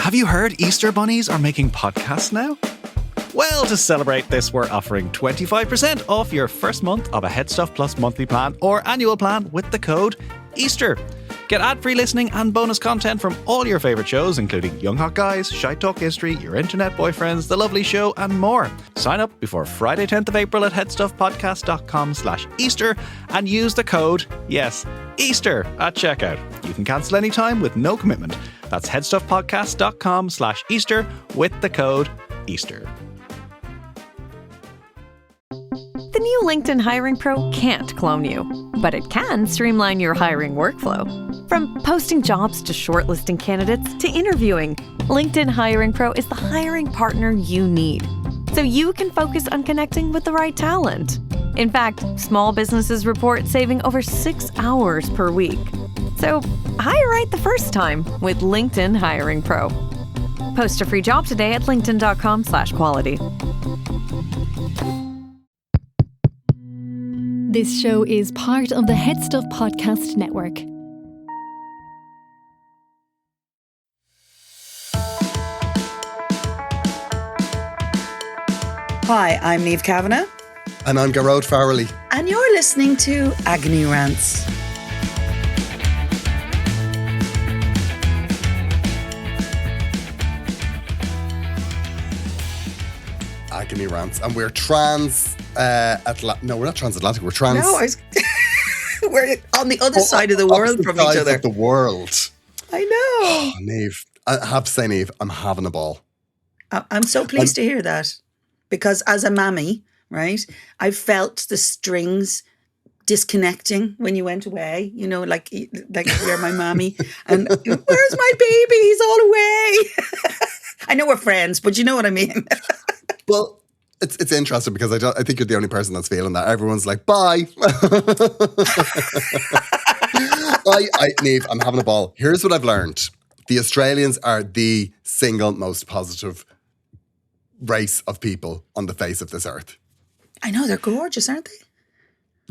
Have you heard Easter bunnies are making podcasts now? Well, to celebrate this, we're offering 25% off your first month of a Headstuff Plus monthly plan or annual plan with the code EASTER. Get ad-free listening and bonus content from all your favourite shows, including Young Hot Guys, Shite Talk History, Your Internet Boyfriends, The Lovely Show, and more. Sign up before Friday 10th of April at headstuffpodcast.com/Easter and use the code, yes, EASTER at checkout. You can cancel anytime with no commitment. That's headstuffpodcast.com/Easter with the code EASTER. The new LinkedIn Hiring Pro can't clone you, but it can streamline your hiring workflow. From posting jobs to shortlisting candidates to interviewing, LinkedIn Hiring Pro is the hiring partner you need, so you can focus on connecting with the right talent. In fact, small businesses report saving over 6 hours per week. So hire right the first time with LinkedIn Hiring Pro. Post a free job today at linkedin.com/quality. This show is part of the Headstuff Podcast Network. Hi, I'm Niamh Kavanagh. And I'm Gearoid Farrelly. And you're listening to Agony Rants. Agony Rants. And we're no, we're not transatlantic, we're trans... No, we're on the other side of the world from each other. Of the world. I know. Oh, Niamh. I have to say, Niamh, I'm having a ball. I'm so pleased to hear that. Because as a mammy, right, I felt the strings disconnecting when you went away, you know, like you're my mammy. And where's my baby? He's all away. I know we're friends, but you know what I mean. Well, it's interesting because I think you're the only person that's feeling that. Everyone's like, bye. Niamh, I'm having a ball. Here's what I've learned. The Australians are the single most positive race of people on the face of this earth. I know, they're gorgeous, aren't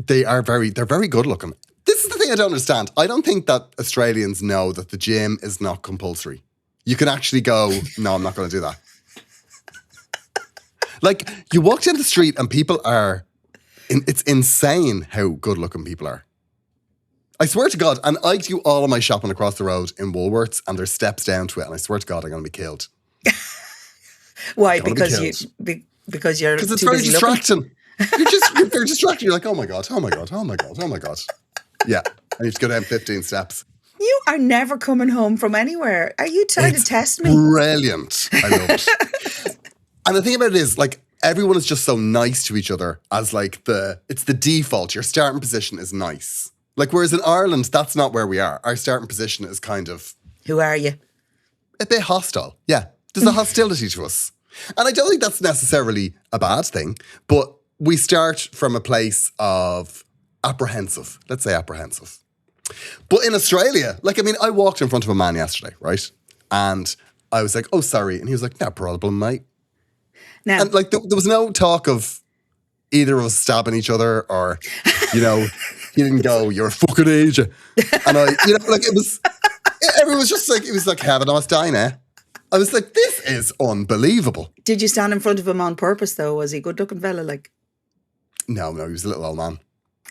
they? They're very good looking. This is the thing I don't understand. I don't think that Australians know that the gym is not compulsory. You can actually go, no, I'm not going to do that. Like, you walk down the street and people are, it's insane how good looking people are. I swear to God, and I do all of my shopping across the road in Woolworths and there's steps down to it, and I swear to God, I'm going to be killed. Why? Because you're it's too very busy distracting. You're very distracted. You're like, oh my God. Yeah, I need to go down 15 steps. You are never coming home from anywhere. Are you trying to test me? Brilliant. I love it. And the thing about it is, like, everyone is just so nice to each other as like it's the default. Your starting position is nice. Like, whereas in Ireland, that's not where we are. Our starting position is kind of... Who are you? A bit hostile. Yeah. There's a hostility to us. And I don't think that's necessarily a bad thing, but we start from a place of apprehensive. Let's say apprehensive. But in Australia, like, I mean, I walked in front of a man yesterday, right? And I was like, oh, sorry. And he was like, no problem, mate. Now, and like, there was no talk of either of us stabbing each other or, you know, he didn't go, you're a fucking agent. And I, you know, like, everyone was just like, it was like, have a nice day now. I was like, this is unbelievable. Did you stand in front of him on purpose, though? Was he a good-looking fella? Like, No, he was a little old man.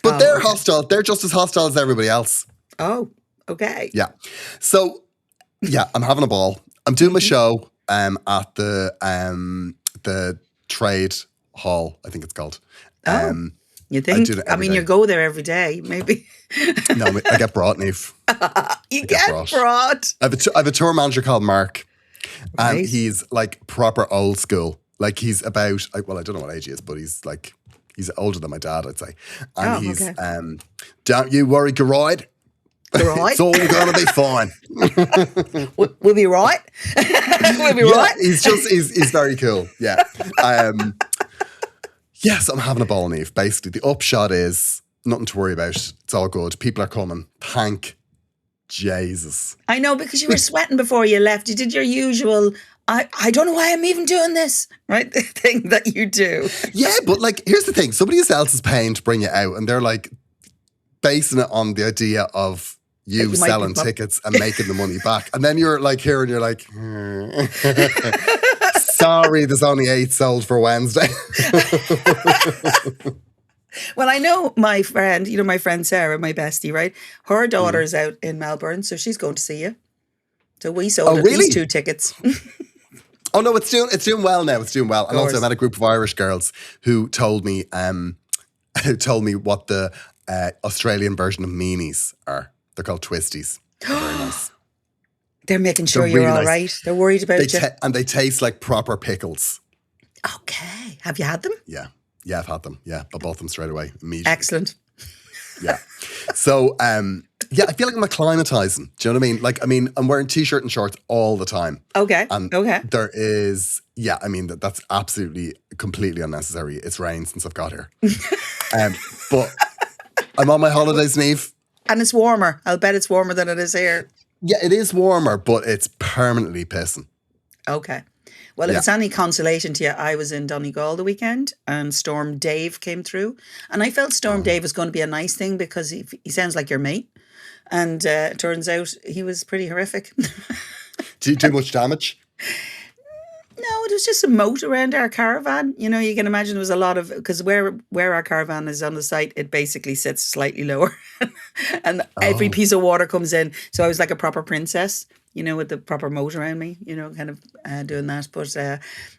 But they're hostile. They're just as hostile as everybody else. Oh, okay. Yeah. So, yeah, I'm having a ball. I'm doing my show at the trade hall, I think it's called. You think? I mean, you go there every day, maybe. No, I get brought, Niamh. You get brought. I have a tour manager called Mark. And Right. he's like proper old school. Like, he's about, well, I don't know what age he is, but he's older than my dad, I'd say. And he's, okay. Don't you worry, Gearoid. Gearoid? It's all going to be fine. We'll be right. We'll be right. He's very cool. Yeah. Yes, I'm having a ball, Niamh. Basically, the upshot is nothing to worry about. It's all good. People are coming. Thank Jesus. I know, because you were sweating before you left. You did your usual, I don't know why I'm even doing this, right? The thing that you do. Yeah, but like, here's the thing. Somebody else is paying to bring you out and they're like basing it on the idea of you might selling be tickets and making the money back. And then you're like here and you're like, sorry, there's only 8 sold for Wednesday. Well, I know my friend, my friend Sarah, my bestie, right? Her daughter's out in Melbourne, so she's going to see you. So we sold at really? least 2 tickets. Oh no, it's doing well now. It's doing well. And also I met a group of Irish girls who told me what the Australian version of meanies are. They're called twisties. They're very nice. They're making sure They're you're really all nice. right. They're worried about you. And they taste like proper pickles. Okay. Have you had them? Yeah. Yeah, I've had them. Yeah, I bought them straight away, immediately. Excellent. Yeah. So, I feel like I'm acclimatizing. Do you know what I mean? Like, I'm wearing t-shirt and shorts all the time. Okay. And okay. there is, that's absolutely, completely unnecessary. It's rained since I've got here. But I'm on my holidays, Niamh. And it's warmer. I'll bet it's warmer than it is here. Yeah, it is warmer, but it's permanently pissing. Okay. Well, if it's any consolation to you, I was in Donegal the weekend and Storm Dave came through. And I felt Storm Dave was going to be a nice thing because he sounds like your mate. And it turns out he was pretty horrific. Too much damage? No, it was just a moat around our caravan. You can imagine there was a lot of, because where our caravan is on the site, it basically sits slightly lower. And every piece of water comes in. So I was like a proper princess, with the proper moat around me, kind of doing that. But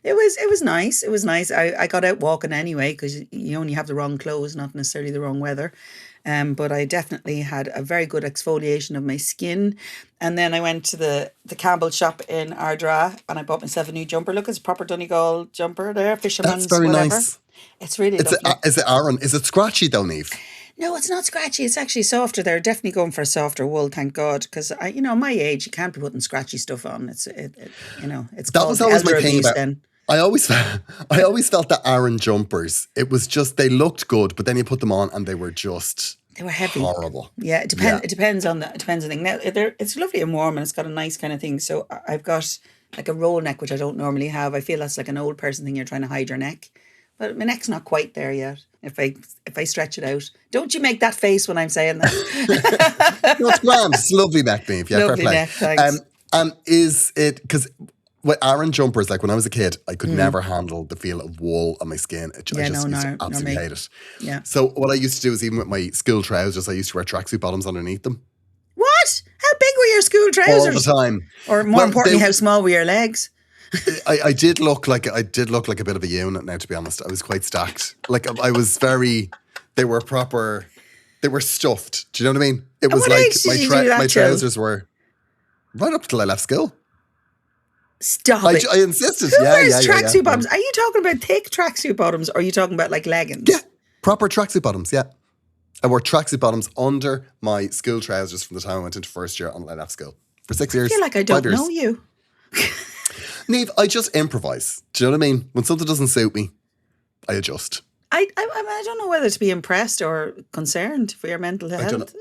it was nice. It was nice. I got out walking anyway because you only have the wrong clothes, not necessarily the wrong weather. But I definitely had a very good exfoliation of my skin. And then I went to the Campbell shop in Ardra and I bought myself a new jumper. Look, it's a proper Donegal jumper there, fisherman's. That's very whatever. nice. It's really lovely. Is it Aaron? Is it scratchy though, Niamh? No, it's not scratchy. It's actually softer. They're definitely going for a softer wool, thank God. Because my age, you can't be putting scratchy stuff on. It's That was always elder my thing abuse about. then. I always felt that Aaron jumpers. It was just they looked good, but then you put them on and they were just. They were heavy. Horrible. Yeah, it depends on the thing. Now it's lovely and warm and it's got a nice kind of thing. So I've got like a roll neck, which I don't normally have. I feel that's like an old person thing. You're trying to hide your neck, but my neck's not quite there yet. If I stretch it out, don't you make that face when I'm saying that? No, it's grand. It's a lovely neck, Niamh. Yeah, lovely fair play. neck, thanks. And is it because with Aaron jumpers, like when I was a kid, I could never handle the feel of wool on my skin. I just used to absolutely hate it. Yeah. So what I used to do is even with my school trousers, I used to wear tracksuit bottoms underneath them. What? How big were your school trousers? All the time. Or more importantly, how small were your legs? I did look like a bit of a unit now, to be honest. I was quite stacked. Like I was they were stuffed. Do you know what I mean? It was like my trousers were right up till I left school. Stop it. I insisted. Who wears tracksuit bottoms? Are you talking about thick tracksuit bottoms or are you talking about like leggings? Yeah, proper tracksuit bottoms, yeah. I wore tracksuit bottoms under my school trousers from the time I went into first year until I left school. For 6 years. I feel like I don't know you. Niamh, I just improvise. Do you know what I mean? When something doesn't suit me, I adjust. I don't know whether to be impressed or concerned for your mental health.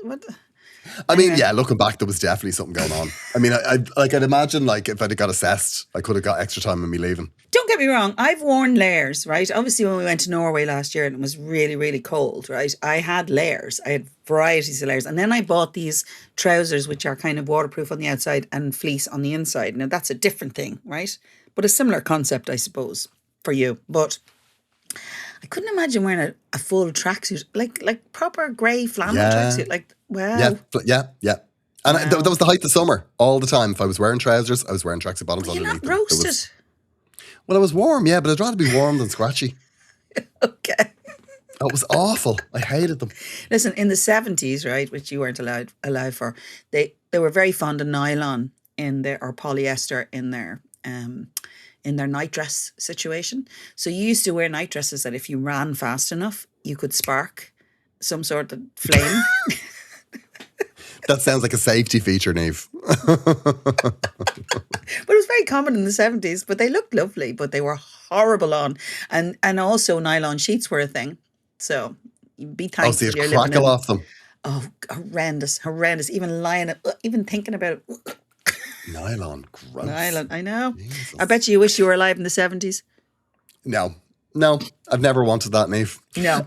Looking back, there was definitely something going on. I mean, I'd imagine like if I'd got assessed, I could have got extra time in me leaving. Don't get me wrong, I've worn layers, right? Obviously, when we went to Norway last year and it was really, really cold, right? I had layers. I had varieties of layers. And then I bought these trousers, which are kind of waterproof on the outside and fleece on the inside. Now, that's a different thing, right? But a similar concept, I suppose, for you. But I couldn't imagine wearing a full tracksuit, like proper grey flannel tracksuit. Like, wow. Yeah. And that was the height of summer all the time. If I was wearing trousers, I was wearing tracksuit bottoms underneath. You're not roasted. Well, it was warm, yeah, but I'd rather be warm than scratchy. Okay. It was awful. I hated them. Listen, in the 70s, right, which you weren't allowed for, they were very fond of nylon or polyester in their nightdress situation. So you used to wear nightdresses that if you ran fast enough, you could spark some sort of flame. That sounds like a safety feature, Niamh. But it was very common in the 70s, but they looked lovely, but they were horrible on. And also nylon sheets were a thing. So be thankful. So you'd crackle off them. Oh, horrendous. Even thinking about it. Nylon, gross. Nylon, I know. Jesus. I bet you wish you were alive in the 70s. No, I've never wanted that, Niamh. No.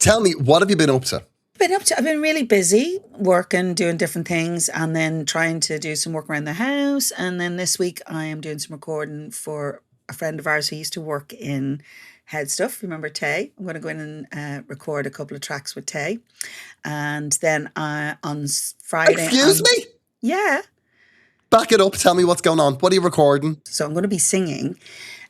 Tell me, what have you been up to? I've been really busy working, doing different things, and then trying to do some work around the house. And then this week I am doing some recording for a friend of ours who used to work in Head Stuff. Remember Tay? I'm going to go in and record a couple of tracks with Tay. And then on Friday... Excuse me? Yeah. Back it up. Tell me what's going on. What are you recording? So I'm going to be singing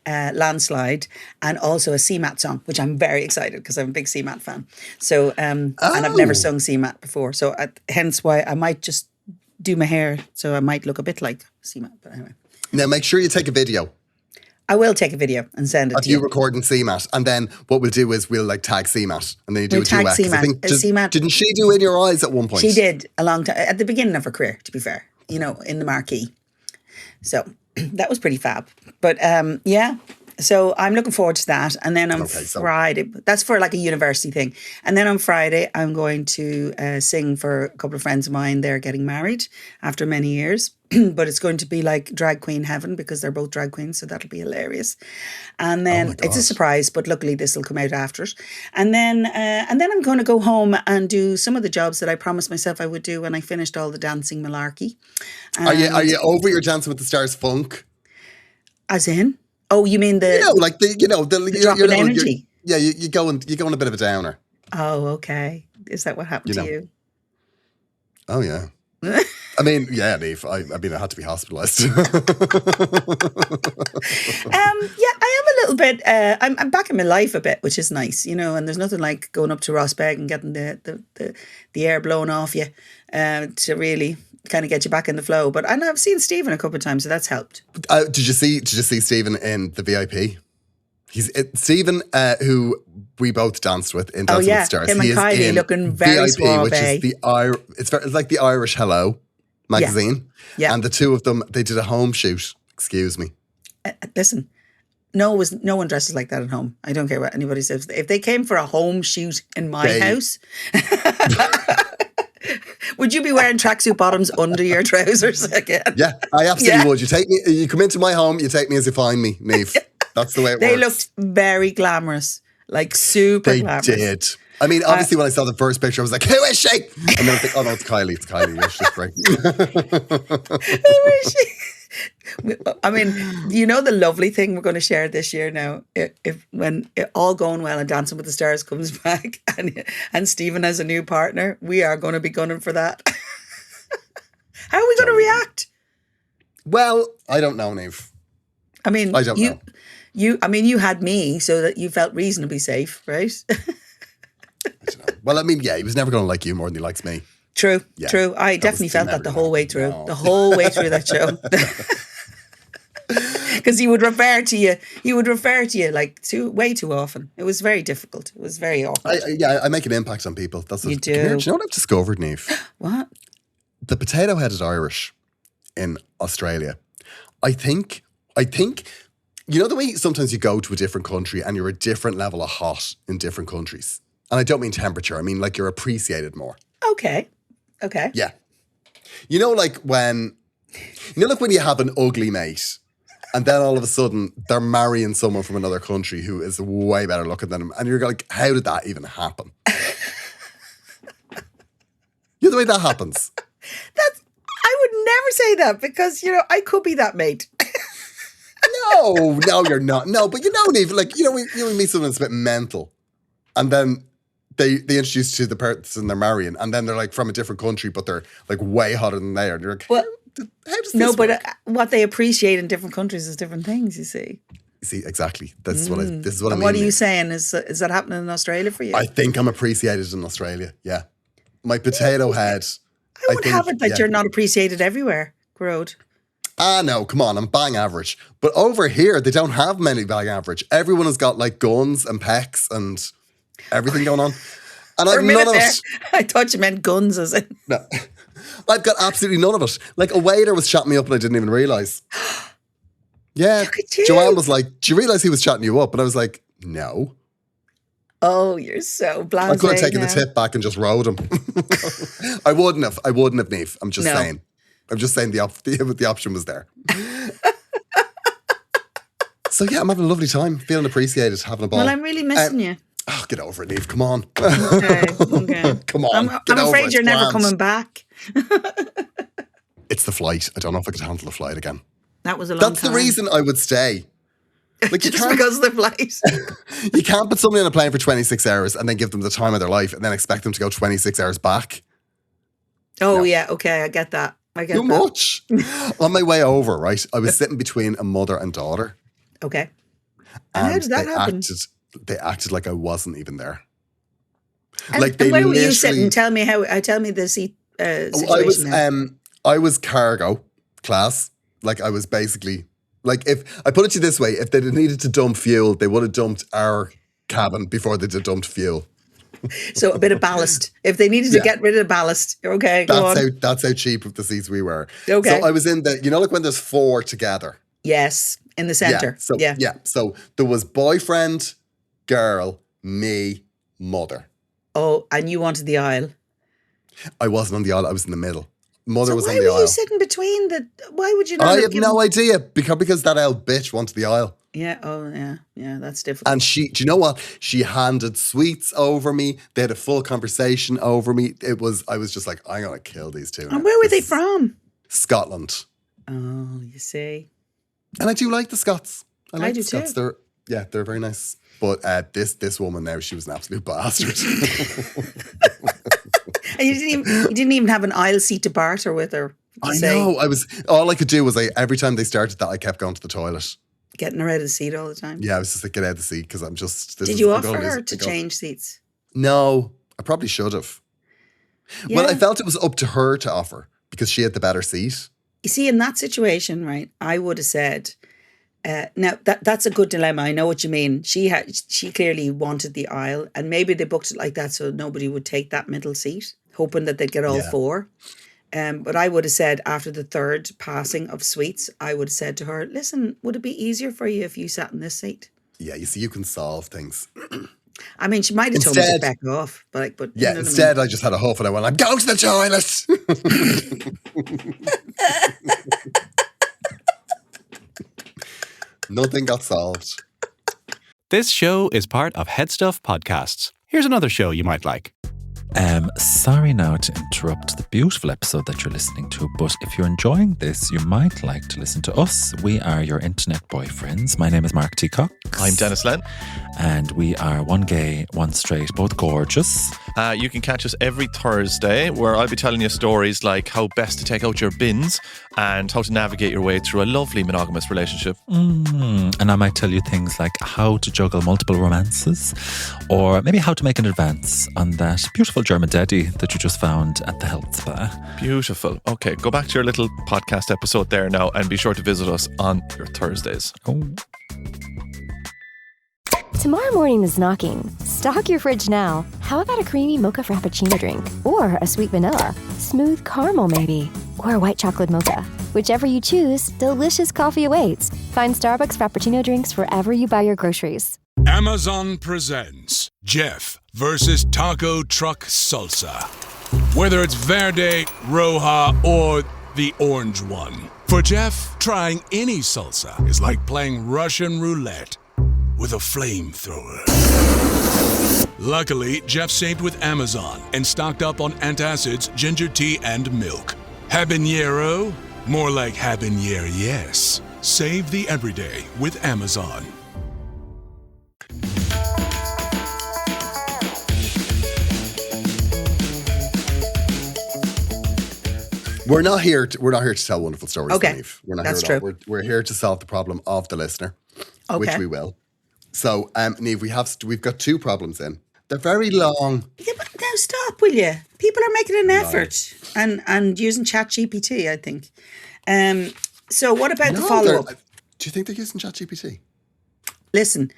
Landslide and also a CMAT song, which I'm very excited because I'm a big CMAT fan. So, and I've never sung CMAT before. So hence why I might just do my hair. So I might look a bit like CMAT, but anyway. Now make sure you take a video I will take a video and send it of to you. you recording CMAT. And then what we'll do is we'll like tag CMAT. And then you do We'll a tag duet. 'Cause I CMAT. think CMAT. Didn't she do In Your Eyes at one point? She did a long time, at the beginning of her career, to be fair, you know, in the marquee. So that was pretty fab. But yeah, so I'm looking forward to that. And then on Friday, that's for like a university thing. And then on Friday, I'm going to sing for a couple of friends of mine. They're getting married after many years. But it's going to be like drag queen heaven because they're both drag queens. So that'll be hilarious. And then it's a surprise, but luckily this will come out after it. And then I'm going to go home and do some of the jobs that I promised myself I would do when I finished all the dancing malarkey. Are you over your Dancing with the Stars funk? As in? Oh, you mean the... the drop in energy? You go on a bit of a downer. Oh, okay. Is that what happened to you? Oh, yeah. I mean, yeah, Niamh. I had to be hospitalised. I am a little bit... I'm back in my life a bit, which is nice, you know, and there's nothing like going up to Rossbeg and getting the air blown off you to really kind of get you back in the flow. But I've seen Stephen a couple of times, so that's helped. Did you see Stephen in the VIP? He's Stephen, who we both danced with in Dancing with the Stars. Him and Kylie looking very VIP, suave. which is it's like the Irish Hello magazine. Yeah. And the two of them, they did a home shoot. Excuse me. Listen, no one dresses like that at home. I don't care what anybody says. If they came for a home shoot in my house, would you be wearing tracksuit bottoms under your trousers again? Yeah, I absolutely would. You come into my home, you take me as you find me, Niamh. That's the way it works. They looked very glamorous, like super glamorous. They did. I mean, obviously, when I saw the first picture, I was like, "Who is she?" And then I was like, "Oh no, it's Kylie. It's Kylie. Yeah, she's great." Who is she? I mean, you know the lovely thing we're going to share this year now, if when all going well and Dancing with the Stars comes back and Stephen has a new partner, we are going to be gunning for that. How are we going to react? Well, I don't know, Niamh. I mean, I don't know. You had me, so that you felt reasonably safe, right? I don't know. Well, I mean, yeah, he was never going to like you more than he likes me. True. I definitely felt that the whole way through. No. The whole way through that show. Because he would refer to you like way too often. It was very difficult. It was very awkward. I make an impact on people. That's you do. Do you know what I've discovered, Niamh? What? The potato-headed Irish in Australia. I think, you know the way sometimes you go to a different country and you're a different level of hot in different countries? And I don't mean temperature. I mean like you're appreciated more. Okay. Yeah. You know like when you have an ugly mate and then all of a sudden they're marrying someone from another country who is way better looking than them. And you're like, how did that even happen? You know the way that happens? I would never say that because, you know, I could be that mate. No, you're not. No, but you know, Niamh, like, you know, when you meet someone that's a bit mental and then they introduce you to the person they're marrying and then they're like from a different country, but they're like way hotter than they are. And you're like, how does this work? What they appreciate in different countries is different things, you see. See, exactly. This is what I mean. What are you saying? Is that happening in Australia for you? I think I'm appreciated in Australia, yeah. My potato head. I would have it that you're not appreciated everywhere, Gearoid. No, come on, I'm bang average. But over here, they don't have many bang average. Everyone has got like guns and pecs and everything going on. And I've none of it. I thought you meant guns as in. No. I've got absolutely none of it. Like a waiter was chatting me up and I didn't even realise. Yeah. Look at you. Joanne was like, do you realise he was chatting you up? And I was like, no. Oh, you're so blasé. I could have taken the tip back and just rode him. I wouldn't have, Niamh. I'm just saying. I'm just saying the option was there. So yeah, I'm having a lovely time, feeling appreciated, having a ball. Well, I'm really missing you. Oh, get over it, Niamh. Come on. Okay. Come on. I'm afraid you're never coming back. It's the flight. I don't know if I could handle the flight again. That was a long That's time. the reason I would stay. Like, Just because of the flight. You can't put somebody on a plane for 26 hours and then give them the time of their life and then expect them to go 26 hours back. Oh, No. yeah. Okay. I get that. Too much. On my way over, right, I was sitting between a mother and daughter. Okay. And how did that happen? They acted like I wasn't even there. And where were you sitting? Tell me the seat situation. I was cargo class. Like, I was basically, like, if I put it to you this way, if they needed to dump fuel, they would have dumped our cabin before they did dumped fuel. So a bit of ballast. If they needed to get rid of the ballast, okay, go on. That's how cheap of the seats we were. Okay. So I was in like when there's four together. Yes, in the centre. Yeah. So there was boyfriend, girl, me, mother. Oh, and you wanted the aisle. I wasn't on the aisle. I was in the middle. Mother was on the Why aisle. were you sitting between why would you not I have no idea because that old bitch wanted the aisle. Yeah, oh yeah, that's difficult. And do you know what? She handed sweets over me. They had a full conversation over me. I was just like, I'm going to kill these two. And where were they from? Scotland. Oh, you see. And I do like the Scots. I like do the Scots. too. They're very nice. But this woman now, she was an absolute bastard. And you didn't even have an aisle seat to barter with her. I know. All I could do was every time they started that, I kept going to the toilet. Getting her out of the seat all the time. Yeah, I was just like, get out of the seat because I'm just. Did you offer her to change seats? No, I probably should have. Yeah. Well, I felt it was up to her to offer because she had the better seat. You see, in that situation, right, I would have said, now that's a good dilemma. I know what you mean. She clearly wanted the aisle, and maybe they booked it like that so nobody would take that middle seat, hoping that they'd get all four. But I would have said after the third passing of sweets, I would have said to her, listen, would it be easier for you if you sat in this seat? Yeah, you see, you can solve things. I mean, she might have told me to back off. But yeah, you know instead I just had a huff and I went, I'm going to the toilet. Nothing got solved. This show is part of Headstuff Podcasts. Here's another show you might like. Sorry now to interrupt the beautiful episode that you're listening to, but if you're enjoying this, you might like to listen to us. We are your internet boyfriends. My name is Mark T. Cox. I'm Dennis Len. And we are one gay, one straight, both gorgeous. You can catch us every Thursday where I'll be telling you stories like how best to take out your bins and how to navigate your way through a lovely monogamous relationship. And I might tell you things like how to juggle multiple romances or maybe how to make an advance on that beautiful German daddy that you just found at the health spa. Beautiful. Okay, go back to your little podcast episode there now and be sure to visit us on your Thursdays. Oh. Tomorrow morning is knocking. Stock your fridge now. How about a creamy mocha frappuccino drink? Or a sweet vanilla? Smooth caramel maybe? Or a white chocolate mocha? Whichever you choose, delicious coffee awaits. Find Starbucks Frappuccino drinks wherever you buy your groceries. Amazon presents Jeff versus Taco Truck Salsa. Whether it's Verde, Roja, or the orange one. For Jeff, trying any salsa is like playing Russian roulette with a flamethrower. Luckily, Jeff saved with Amazon and stocked up on antacids, ginger tea, and milk. Habanero? More like habanero, yes. Save the everyday with Amazon. We're not here to tell wonderful stories. Okay, Niamh. We're not that's here at true. all. We're here to solve the problem of the listener, which we will. So, Niamh, we've got two problems in. They're very long. Yeah, but now stop, will you? People are making an effort and using ChatGPT, I think. So what about the follow-up? Do you think they're using ChatGPT? Listen,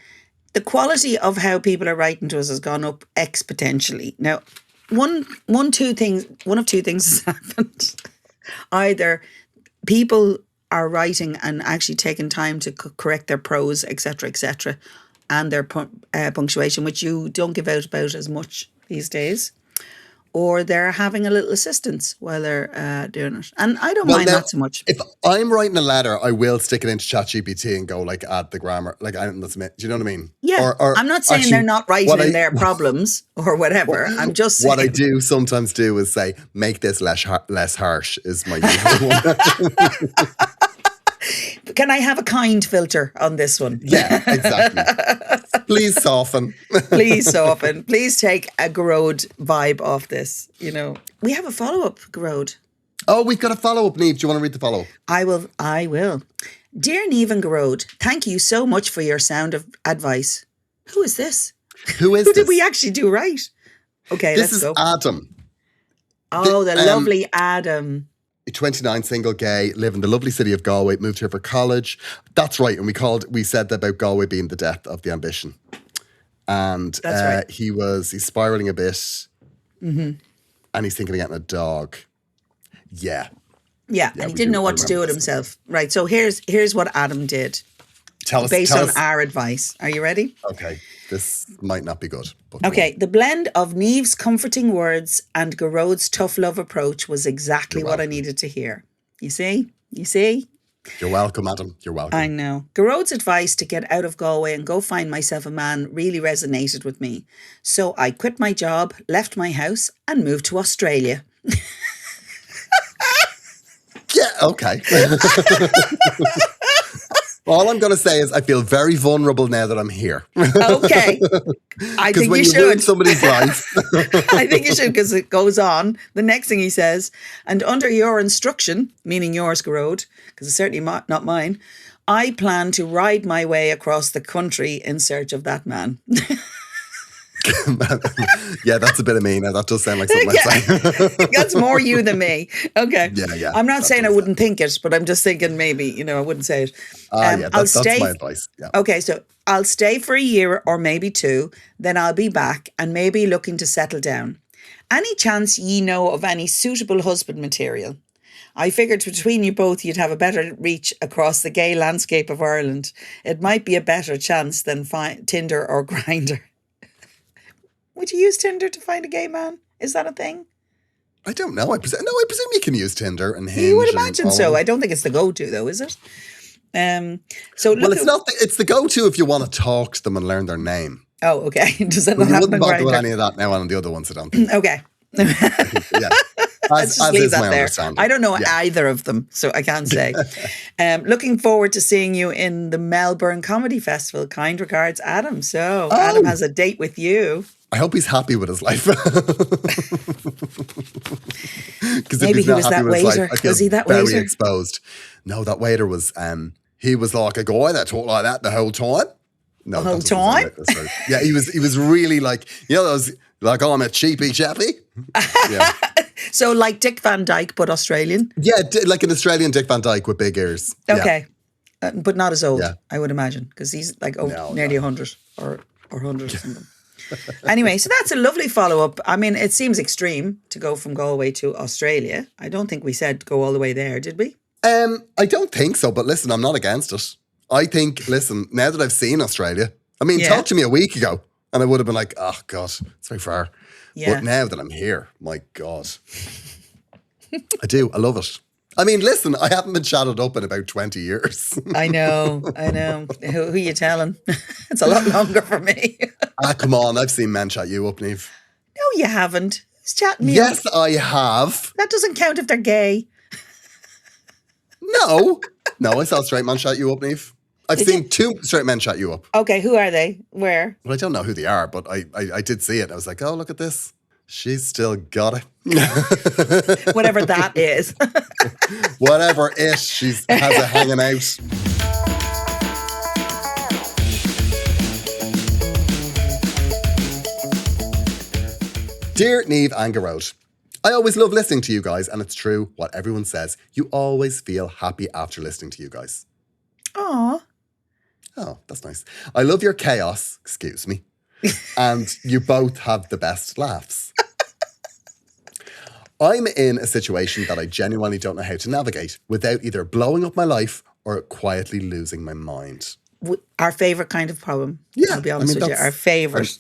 the quality of how people are writing to us has gone up exponentially. Now, one of two things has happened. Either people are writing and actually taking time to correct their prose, etc., and their punctuation, which you don't give out about as much these days. or they're having a little assistance while they're doing it. And I don't mind that so much. If I'm writing a letter, I will stick it into ChatGPT and go like add the grammar. Like, do you know what I mean? Yeah. Or I'm not saying actually, they're not writing in their problems or whatever. I'm just saying. What I do sometimes do is say, make this less harsh is my usual one. Can I have a kind filter on this one? Yeah, exactly. Please soften. Please soften. Please take a Gearoid vibe off this. You know, we have a follow-up, Gearoid. Oh, we've got a follow-up, Niamh. Do you want to read the follow-up? I will. Dear Niamh and Gearoid, thank you so much for your sound of advice. Who is this? Who did we actually do right? Okay, let's go. This is Adam. Oh, the lovely Adam. 29, single, gay, live in the lovely city of Galway, moved here for college. That's right. And we said about Galway being the death of the ambition. And that's right. He's spiraling a bit. And he's thinking of getting a dog. Yeah, and he didn't know what to do with himself. Right. So here's what Adam did. Tell us. Based on our advice. Are you ready? Okay. This might not be good. Okay. The blend of Niamh's comforting words and Gearoid's tough love approach was exactly what I needed to hear. You see? You're welcome, Adam. You're welcome. I know. Gearoid's advice to get out of Galway and go find myself a man really resonated with me. So I quit my job, left my house and moved to Australia. Yeah, okay. All I'm going to say is I feel very vulnerable now that I'm here. Okay. I think when you should. Ruin somebody's life. I think you should, because it goes on. The next thing he says, and under your instruction, meaning yours, Gearoid, because it's certainly not mine, I plan to ride my way across the country in search of that man. Yeah, that's a bit of me now. That does sound like something I'd say. That's more you than me. Okay. Yeah. I'm not saying I wouldn't think it, but I'm just thinking maybe, I wouldn't say it. That's my advice. Yeah. Okay, so I'll stay for a year or maybe 2, then I'll be back and maybe looking to settle down. Any chance ye know of any suitable husband material? I figured between you both you'd have a better reach across the gay landscape of Ireland. It might be a better chance than Tinder or Grindr. Would you use Tinder to find a gay man? Is that a thing? I don't know. I presume you can use Tinder and Hinge. You would imagine so. I don't think it's the go-to though, is it? It's the go-to if you want to talk to them and learn their name. Oh, okay. Does that not happen? You wouldn't bother with any of that now on the other ones, I don't think. Okay. Yeah. Let's just leave that there. I don't know either of them, so I can't say. Looking forward to seeing you in the Melbourne Comedy Festival. Kind regards, Adam. So Adam has a date with you. I hope he's happy with his life. Maybe he was that waiter. Was he that waiter? Very exposed. No, that waiter was. He was like a guy that talked like that the whole time. No, the whole time. Yeah, he was really like those like I'm a cheapy chappy. Yeah. So like Dick Van Dyke, but Australian. Yeah, like an Australian Dick Van Dyke with big ears. Okay, but not as old, I would imagine, because he's like nearly 100 or 100 or something. Anyway, so that's a lovely follow-up. I mean, it seems extreme to go from Galway to Australia. I don't think we said go all the way there, did we? I don't think so, but listen, I'm not against it. I think, listen, now that I've seen Australia, I mean, talk to me a week ago and I would have been like, oh God, it's very far. Yeah. But now that I'm here, my God. I do. I love it. I mean, listen, I haven't been chatted up in about 20 years. I know. Who are you telling? It's a lot longer for me. Come on. I've seen men chat you up, Niamh. No, you haven't. Who's chatting me up? Yes, I have. That doesn't count if they're gay. No, I saw a straight man chat you up, Niamh. I've seen 2 straight men chat you up. Okay, who are they? Where? Well, I don't know who they are, but I did see it. I was like, oh, look at this. She's still got it. Whatever that is. Whatever it, she has it hanging out. Dear Niamh and Gearoid, I always love listening to you guys, and it's true what everyone says. You always feel happy after listening to you guys. Aww. Oh, that's nice. I love your chaos, excuse me, and you both have the best laughs. I'm in a situation that I genuinely don't know how to navigate without either blowing up my life or quietly losing my mind. Our favourite kind of problem. Yeah. I'll be honest with you. Our favourite.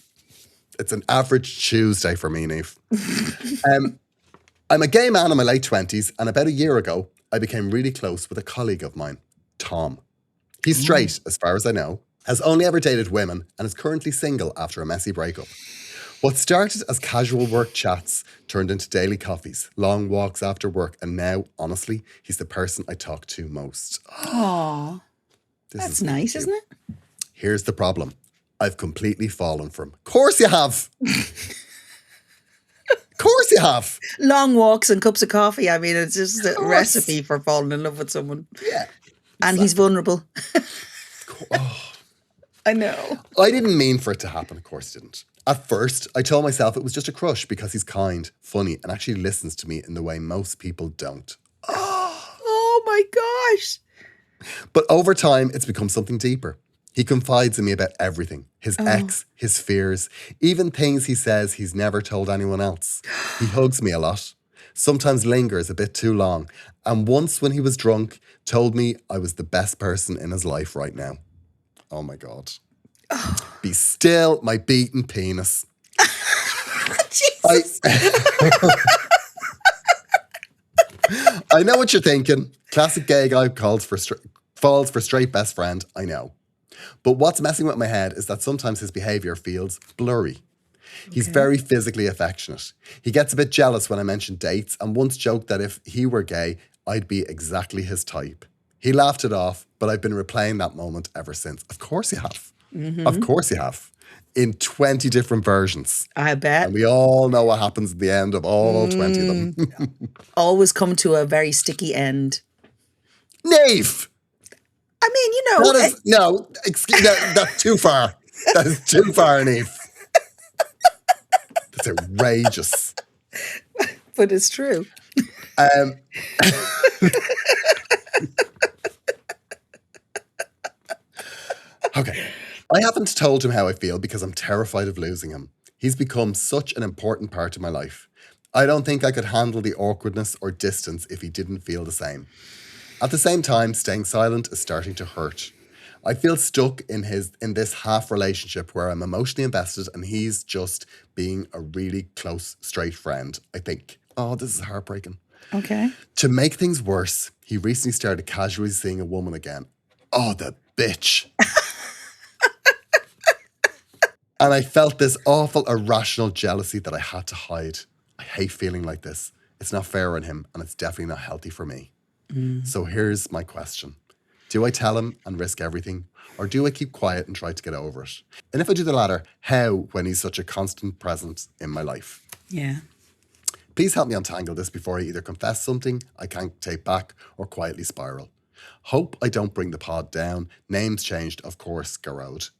It's an average Tuesday for me, Niamh. I'm a gay man in my late 20s, and about a year ago, I became really close with a colleague of mine, Tom. He's straight, as far as I know, has only ever dated women, and is currently single after a messy breakup. What started as casual work chats turned into daily coffees, long walks after work, and now, honestly, he's the person I talk to most. Aww. That's nice, isn't it? Here's the problem. I've completely fallen for him. Of course you have. Of course you have. Long walks and cups of coffee. I mean, it's just a recipe for falling in love with someone. Yeah. And he's vulnerable. Oh. I know. I didn't mean for it to happen. Of course it didn't. At first, I told myself it was just a crush because he's kind, funny, and actually listens to me in the way most people don't. Oh my gosh. But over time, it's become something deeper. He confides in me about everything. His ex, his fears, even things he says he's never told anyone else. He hugs me a lot, sometimes lingers a bit too long, and once when he was drunk, told me I was the best person in his life right now. Oh my God. Be still, my beaten penis. Jesus. I know what you're thinking. Classic gay guy falls for straight best friend, I know. But what's messing with my head is that sometimes his behaviour feels blurry. He's very physically affectionate. He gets a bit jealous when I mention dates and once joked that if he were gay, I'd be exactly his type. He laughed it off, but I've been replaying that moment ever since. Of course you have. Mm-hmm. Of course you have. In 20 different versions. I bet. And we all know what happens at the end of all 20 of them. Always come to a very sticky end. Niamh! I mean, you know. That's too far. That is too far, Niamh. That's outrageous. But it's true. Okay. I haven't told him how I feel because I'm terrified of losing him. He's become such an important part of my life. I don't think I could handle the awkwardness or distance if he didn't feel the same. At the same time, staying silent is starting to hurt. I feel stuck in this half relationship where I'm emotionally invested and he's just being a really close, straight friend, I think. Oh, this is heartbreaking. Okay. To make things worse, he recently started casually seeing a woman again. Oh, the bitch. And I felt this awful, irrational jealousy that I had to hide. I hate feeling like this. It's not fair on him and it's definitely not healthy for me. So here's my question. Do I tell him and risk everything? Or do I keep quiet and try to get over it? And if I do the latter, how when he's such a constant presence in my life? Yeah. Please help me untangle this before I either confess something I can't take back or quietly spiral. Hope I don't bring the pod down. Names changed, of course, Gearoid.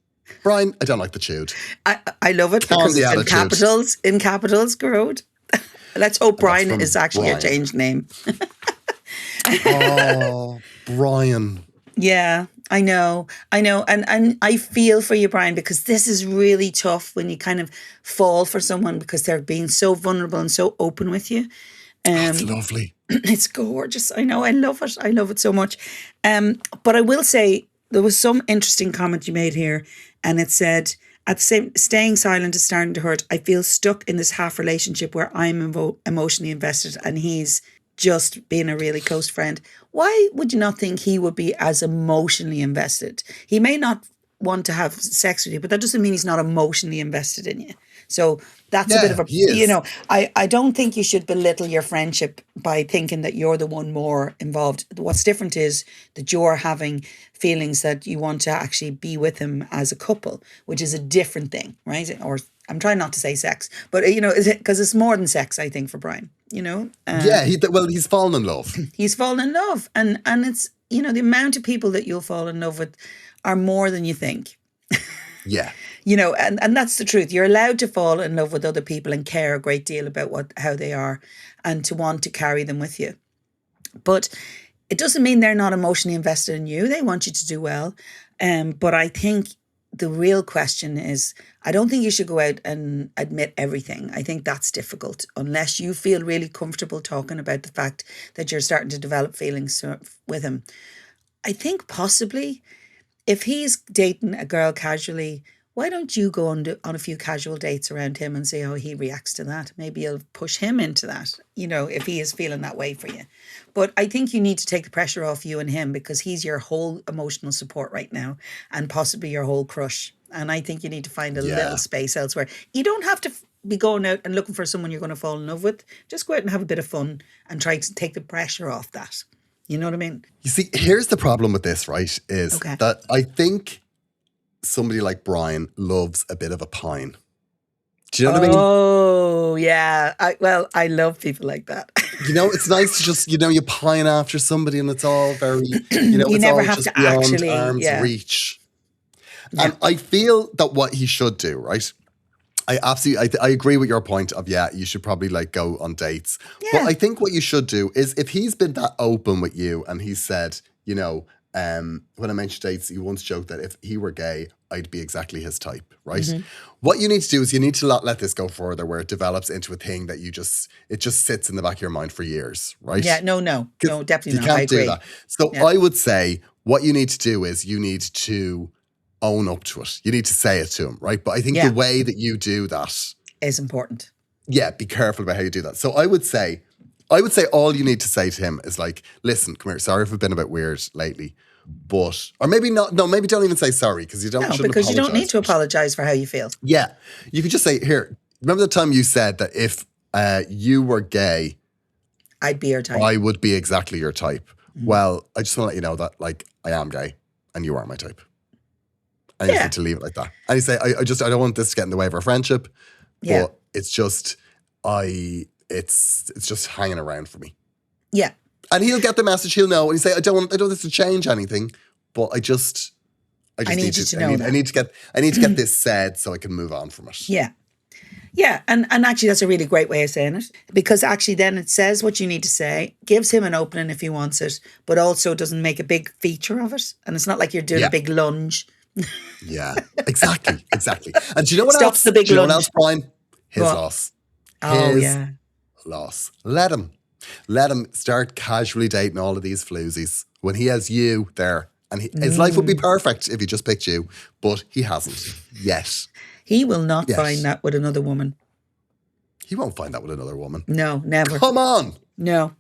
Brian, I don't like the tude. I love it because it's in capitals, Gearoid. Let's hope Brian is actually a changed name. Oh, Brian. Yeah, I know. And I feel for you, Brian, because this is really tough when you kind of fall for someone because they're being so vulnerable and so open with you. That's lovely. It's gorgeous. I know. I love it. I love it so much. But I will say there was some interesting comment you made here, and it said, at the same, staying silent is starting to hurt. I feel stuck in this half relationship where I'm emotionally invested and he's just being a really close friend. Why would you not think he would be as emotionally invested? He may not want to have sex with you, but that doesn't mean he's not emotionally invested in you. So that's a bit of a, you know, I don't think you should belittle your friendship by thinking that you're the one more involved. What's different is that you're having feelings that you want to actually be with him as a couple, which is a different thing, right? Or I'm trying not to say sex, but, you know, because it's more than sex, I think, for Brian, you know? He's fallen in love. He's fallen in love. And it's, you know, the amount of people that you'll fall in love with are more than you think. Yeah. You know, and that's the truth. You're allowed to fall in love with other people and care a great deal about how they are and to want to carry them with you. But it doesn't mean they're not emotionally invested in you. They want you to do well. But I think the real question is, I don't think you should go out and admit everything. I think that's difficult unless you feel really comfortable talking about the fact that you're starting to develop feelings with him. I think possibly if he's dating a girl casually, why don't you go on a few casual dates around him and see how he reacts to that? Maybe you'll push him into that, if he is feeling that way for you. But I think you need to take the pressure off you and him, because he's your whole emotional support right now and possibly your whole crush. And I think you need to find a little space elsewhere. You don't have to be going out and looking for someone you're going to fall in love with. Just go out and have a bit of fun and try to take the pressure off that. You know what I mean? You see, here's the problem with this, right? Is that I think somebody like Brian loves a bit of a pine. Do you know what I mean? Oh, yeah. I love people like that. It's nice to just, you pine after somebody and it's all very, you it's never all have just to beyond actually arm's reach. Yeah. And I feel that what he should do, right? I agree with your point of, you should probably like go on dates. Yeah. But I think what you should do is, if he's been that open with you and he said, when I mentioned dates, he once joked that if he were gay, I'd be exactly his type, right? Mm-hmm. What you need to do is you need to not let this go further where it develops into a thing that it just sits in the back of your mind for years, right? Yeah, no, definitely you not. can't I agree. do that. So I would say what you need to do is you need to own up to it. You need to say it to him, right? But I think the way that you do that is important. Yeah, be careful about how you do that. So I would say all you need to say to him is like, listen, come here, sorry if I've been a bit weird lately. But, or maybe not, no, maybe don't even say sorry, because you don't because you don't need to apologize for how you feel. Yeah. You could just say, here, remember the time you said that if you were gay, I'd be your type. I would be exactly your type. Mm-hmm. Well, I just want to let you know that, like, I am gay and you are my type. I just need to leave it like that. And you say, I don't want this to get in the way of our friendship. But it's just, it's just hanging around for me. Yeah. And he'll get the message, he'll know. And he'll say, I don't want this to change anything, but I just need you to know that. I need to get this said so I can move on from it. Yeah. Yeah. And actually that's a really great way of saying it, because actually then it says what you need to say, gives him an opening if he wants it, but also doesn't make a big feature of it. And it's not like you're doing a big lunge. Yeah, exactly. And do you know what Stops else? the big do you know lunge. what else, Brian? His loss. His loss. Let him start casually dating all of these floozies when he has you there. And his life would be perfect if he just picked you, but he hasn't yet. He will not find that with another woman. He won't find that with another woman. No, never. Come on. No.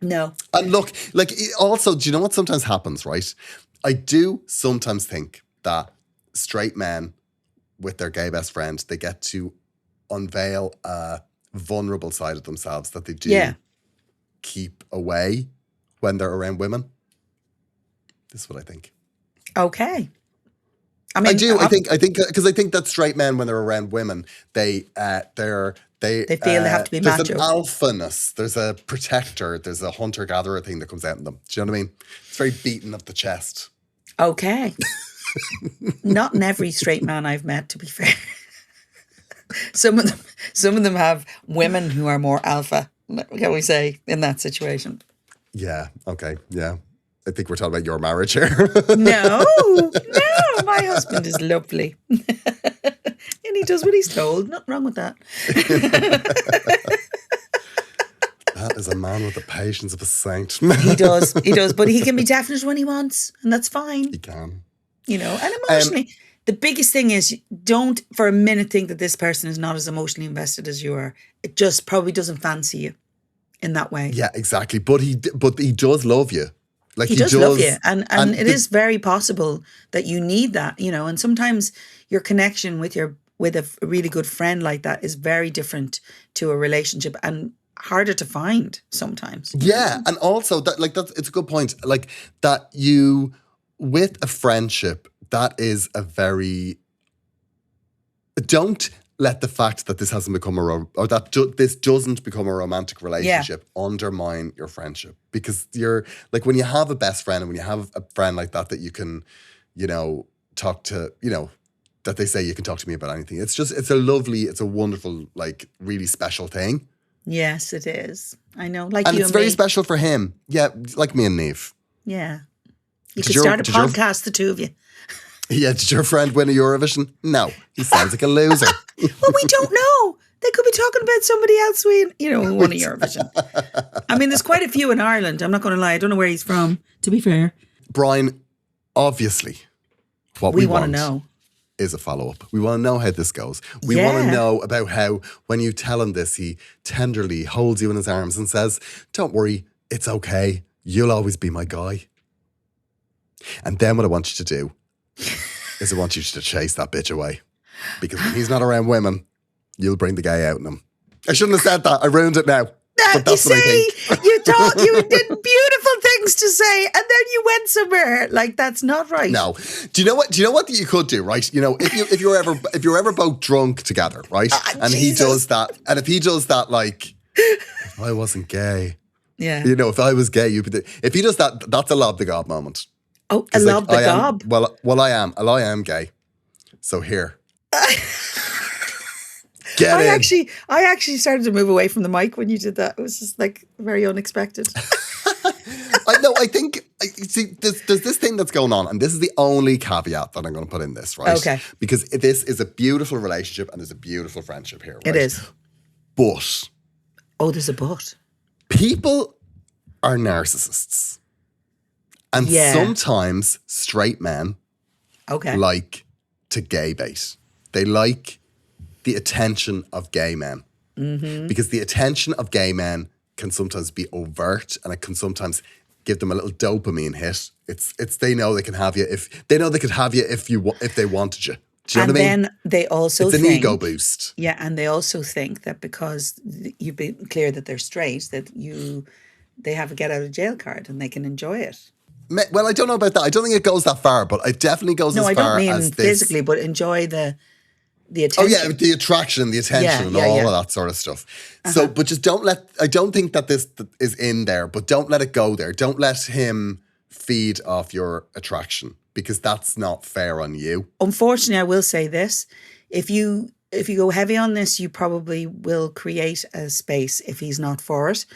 And look, like, also, do you know what sometimes happens, right? I do sometimes think that straight men with their gay best friend, they get to unveil a vulnerable side of themselves that they do keep away when they're around women. This is what I think. Okay. I mean, I think because I think that straight men, when they're around women, they feel they have to be macho. There's an alphaness, there's a protector, there's a hunter-gatherer thing that comes out in them. Do you know what I mean? It's very beaten of the chest. Okay. Not in every straight man I've met, to be fair. Some of them have women who are more alpha, can we say, in that situation. Yeah, okay, yeah. I think we're talking about your marriage here. No, my husband is lovely. And he does what he's told. Nothing wrong with that. That is a man with the patience of a saint. He does. But he can be definite when he wants, and that's fine. He can. And emotionally, the biggest thing is, don't for a minute think that this person is not as emotionally invested as you are. It just probably doesn't fancy you in that way. Yeah, exactly. But he does love you. Like he does love you. And it is very possible that you need that, and sometimes your connection with a really good friend like that is very different to a relationship and harder to find sometimes. Yeah. And also it's a good point. Like that you, with a friendship, that is a very, don't let the fact that this hasn't become this doesn't become a romantic relationship undermine your friendship. Because you're like, when you have a best friend and when you have a friend like that you can, talk to, that they say you can talk to me about anything. It's a wonderful, like really special thing. Yes, it is. I know. Like and you it's and very me. special for him. Yeah, like me and Niamh. Yeah. You could start a podcast, the two of you. Yeah, did your friend win a Eurovision? No, he sounds like a loser. Well, we don't know. They could be talking about somebody else who won a Eurovision. I mean, there's quite a few in Ireland. I'm not going to lie. I don't know where he's from, to be fair. Brian, obviously, what we want to know is a follow-up. We want to know how this goes. We want to know about how when you tell him this, he tenderly holds you in his arms and says, don't worry, it's okay. You'll always be my guy. And then what I want you to do is I want you to chase that bitch away. Because when he's not around women, you'll bring the gay out in him. I shouldn't have said that. I ruined it now. But that's you what I see, think. you thought you did beautiful things to say, and then you went somewhere. Like, that's not right. No. Do you know what you could do, right? You know, if you're ever both drunk together, right? And Jesus. He does that, and if he does that, like, if I wasn't gay. Yeah. You know, if I was gay, if he does that, that's a lob the gob moment. Oh, a lob the gob? Well, I am gay. So here. Get in. I actually started to move away from the mic when you did that. It was just like very unexpected. I think there's this thing that's going on, and this is the only caveat that I'm going to put in this, right? Okay. Because this is a beautiful relationship and there's a beautiful friendship here, right? It is. But. Oh, there's a but. People are narcissists. And sometimes straight men like to gay bait. They like the attention of gay men. Mm-hmm. Because the attention of gay men can sometimes be overt and it can sometimes give them a little dopamine hit. It's they know they can have you if they they wanted you. Do you know what I mean? And then they also it's think, an ego boost. Yeah, and they also think that because you've been clear that they're straight, that they have a get out of jail card and they can enjoy it. Well, I don't know about that. I don't think it goes that far, but it definitely goes as far as this. No, I don't mean physically, but enjoy the attention. Oh yeah, the attraction, the attention, and all of that sort of stuff. Uh-huh. So, but just I don't think that this is in there, but don't let it go there. Don't let him feed off your attraction because that's not fair on you. Unfortunately, I will say this. If you go heavy on this, you probably will create a space if he's not for it.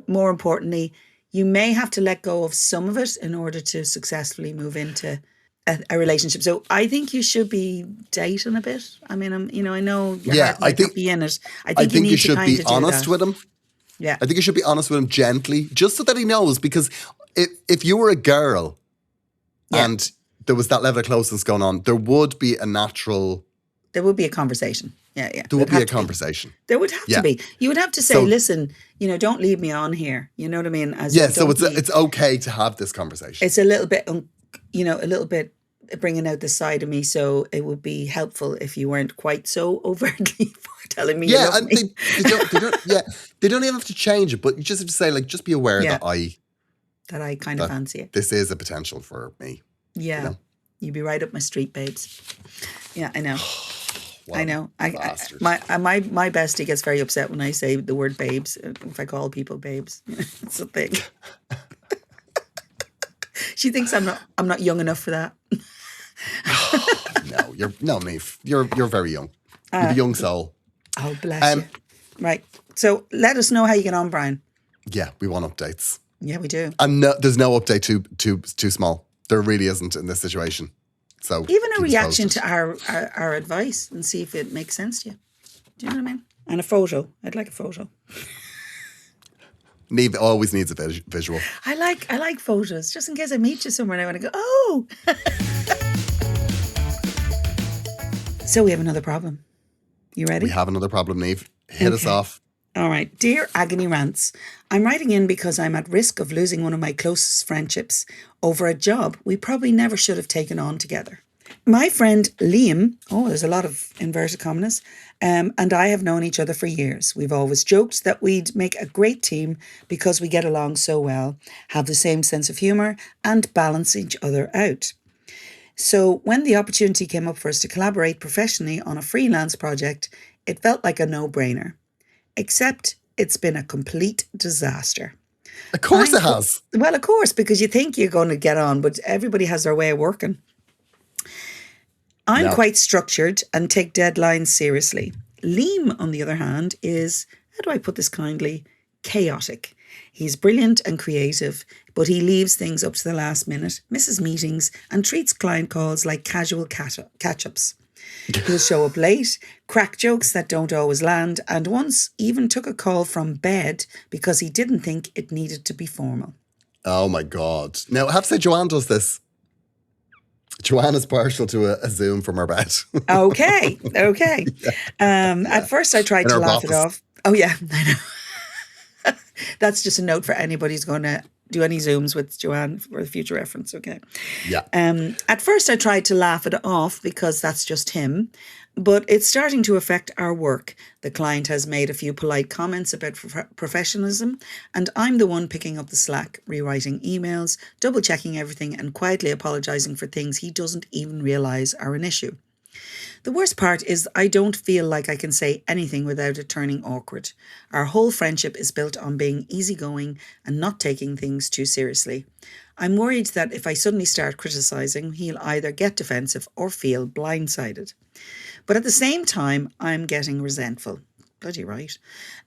More importantly, you may have to let go of some of it in order to successfully move into a relationship. So I think you should be dating a bit. I mean, I know your heart might not be in it. I think you should be honest with him. Yeah. I think you should be honest with him gently, just so that he knows. Because if you were a girl and there was that level of closeness going on, there would be a natural... There would be a conversation. Yeah. There would be a conversation. There would have to be. You would have to say, listen, don't leave me on here. You know what I mean? So it's okay to have this conversation. It's a little bit, a little bit bringing out the side of me. So it would be helpful if you weren't quite so overtly telling me. Yeah, and they don't even have to change it, but you just have to say, like, just be aware that I kind of fancy it. This is a potential for me. Yeah, you'd be right up my street, babes. Yeah, I know. I know. My bestie gets very upset when I say the word babes. If I call people babes, it's a thing. She thinks I'm not young enough for that. No, Niamh. You're very young. You're a young soul. Oh, bless you. Right. So let us know how you get on, Brian. Yeah, we want updates. Yeah, we do. And there's no update too small. There really isn't in this situation. So even a reaction to our advice and see if it makes sense to you. Do you know what I mean? And a photo. I'd like a photo. Niamh always needs a visual. I like photos, just in case I meet you somewhere and I want to go, oh. So we have another problem. You ready? We have another problem, Niamh. Hit us off. All right. Dear Agony Rants, I'm writing in because I'm at risk of losing one of my closest friendships over a job we probably never should have taken on together. My friend Liam, there's a lot of inverted commas, and I have known each other for years. We've always joked that we'd make a great team because we get along so well, have the same sense of humour and balance each other out. So when the opportunity came up for us to collaborate professionally on a freelance project, it felt like a no-brainer. Except it's been a complete disaster. Of course it has. Well, of course, because you think you're going to get on, but everybody has their way of working. I'm quite structured and take deadlines seriously. Liam, on the other hand, is, how do I put this kindly, chaotic. He's brilliant and creative, but he leaves things up to the last minute, misses meetings, and treats client calls like casual catch-ups. He'll show up late, crack jokes that don't always land, and once even took a call from bed because he didn't think it needed to be formal. Oh my God. Now, I have to say Joanne does this. Joanna's partial to a Zoom from her bed. Okay. At first I tried In to her laugh it bottoms. off. Oh yeah, I know. That's just a note for anybody who's going to do any Zooms with Joanne for future reference, okay? Yeah. At first I tried to laugh it off because that's just him, but it's starting to affect our work. The client has made a few polite comments about professionalism, and I'm the one picking up the slack, rewriting emails, double-checking everything, and quietly apologising for things he doesn't even realise are an issue. The worst part is I don't feel like I can say anything without it turning awkward. Our whole friendship is built on being easygoing and not taking things too seriously. I'm worried that if I suddenly start criticising, he'll either get defensive or feel blindsided. But at the same time, I'm getting resentful. Bloody right.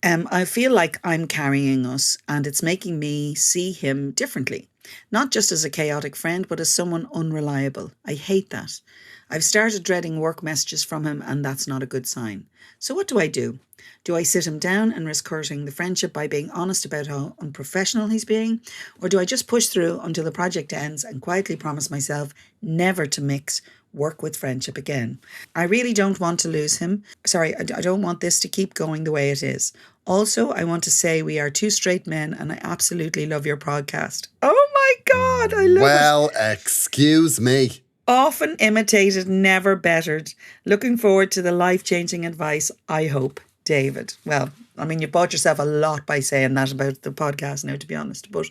I feel like I'm carrying us and it's making me see him differently. Not just as a chaotic friend, but as someone unreliable. I hate that. I've started dreading work messages from him and that's not a good sign. So what do I do? Do I sit him down and risk hurting the friendship by being honest about how unprofessional he's being? Or do I just push through until the project ends and quietly promise myself never to mix work with friendship again? I really don't want to lose him. Sorry, I don't want this to keep going the way it is. Also, I want to say we are two straight men and I absolutely love your podcast. Oh my God, I love it. Well, excuse me. Often imitated, never bettered. Looking forward to the life-changing advice, I hope. David. Well, I mean, you bought yourself a lot by saying that about the podcast now, to be honest. But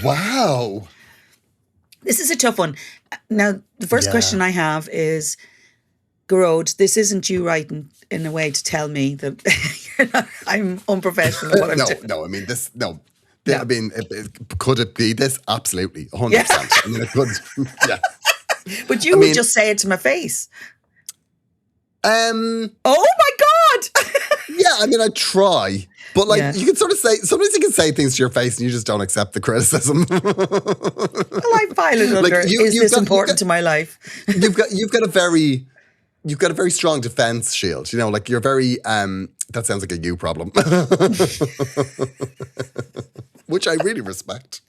Wow. This is a tough one. Now, the first question I have is, Gearoid, this isn't you writing in a way to tell me that I'm unprofessional at what I'm doing. No, I mean, this, no. I mean, could it be this? Absolutely, 100%. I mean, it could, yeah. But you would just say it to my face. Oh my God! Yeah, I mean, I try. But like, you can sort of say, sometimes you can say things to your face and you just don't accept the criticism. Well, I file it under, is this important to my life? You've got a very strong defense shield. You know, like you're very, that sounds like a you problem. Which I really respect.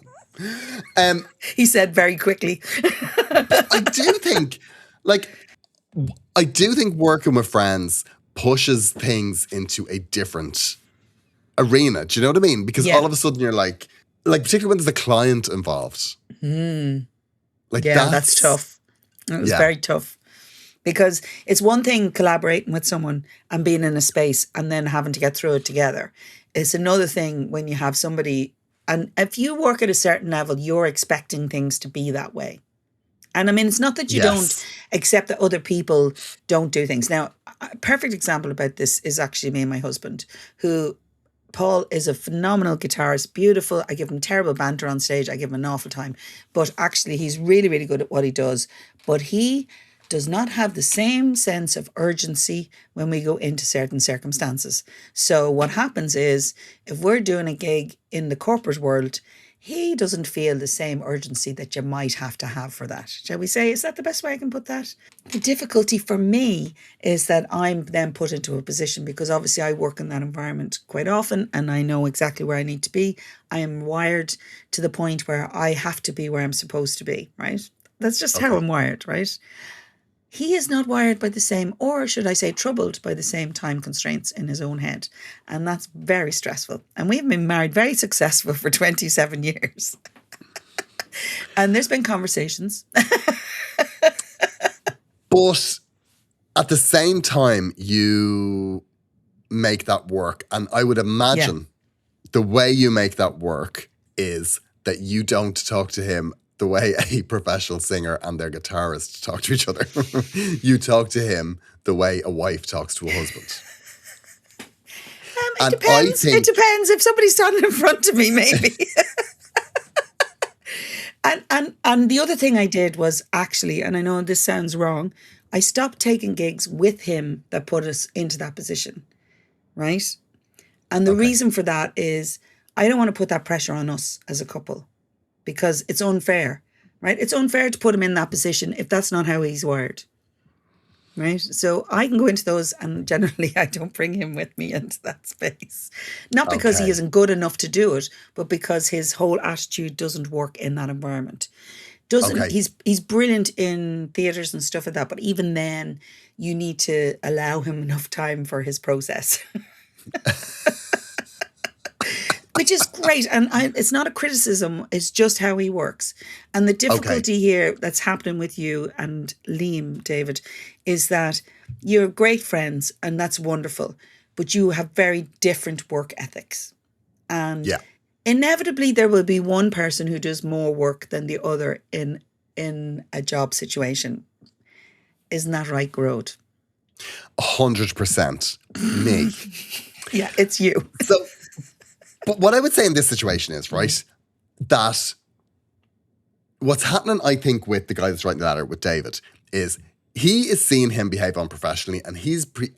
He said very quickly. I do think working with friends pushes things into a different arena. Do you know what I mean? Because all of a sudden you're like particularly when there's a client involved. Like that's tough. It was very tough. Because it's one thing collaborating with someone and being in a space and then having to get through it together. It's another thing when you have somebody, and if you work at a certain level, you're expecting things to be that way. And I mean, it's not that you don't accept that other people don't do things. Now, a perfect example about this is actually me and my husband, who, Paul, is a phenomenal guitarist, beautiful. I give him terrible banter on stage. I give him an awful time. But actually, he's really, really good at what he does. But he does not have the same sense of urgency when we go into certain circumstances. So what happens is, if we're doing a gig in the corporate world, he doesn't feel the same urgency that you might have to have for that. Shall we say, is that the best way I can put that? The difficulty for me is that I'm then put into a position, because obviously I work in that environment quite often and I know exactly where I need to be. I am wired to the point where I have to be where I'm supposed to be, right? That's just how I'm wired, right? He is not wired by the same, or should I say troubled by the same time constraints in his own head. And that's very stressful. And we've been married very successful for 27 years. And there's been conversations. But at the same time, you make that work. And I would imagine the way you make that work is that you don't talk to him the way a professional singer and their guitarist talk to each other. You talk to him the way a wife talks to a husband. It depends. It depends. If somebody's standing in front of me, maybe. And the other thing I did was actually, and I know this sounds wrong, I stopped taking gigs with him that put us into that position, right? And the reason for that is I don't want to put that pressure on us as a couple, because it's unfair, right? It's unfair to put him in that position if that's not how he's wired, right? So I can go into those, and generally I don't bring him with me into that space. Not because he isn't good enough to do it, but because his whole attitude doesn't work in that environment. Doesn't Okay. he's brilliant in theatres and stuff like that, but even then you need to allow him enough time for his process. Which is great. And it's not a criticism, it's just how he works. And the difficulty here that's happening with you and Liam, David, is that you're great friends and that's wonderful, but you have very different work ethics. And inevitably there will be one person who does more work than the other in a job situation. Isn't that right, Gearoid? 100% me. Yeah, it's you. So, but what I would say in this situation is, right, that what's happening, I think, with the guy that's writing the letter, with David, is he is seeing him behave unprofessionally, and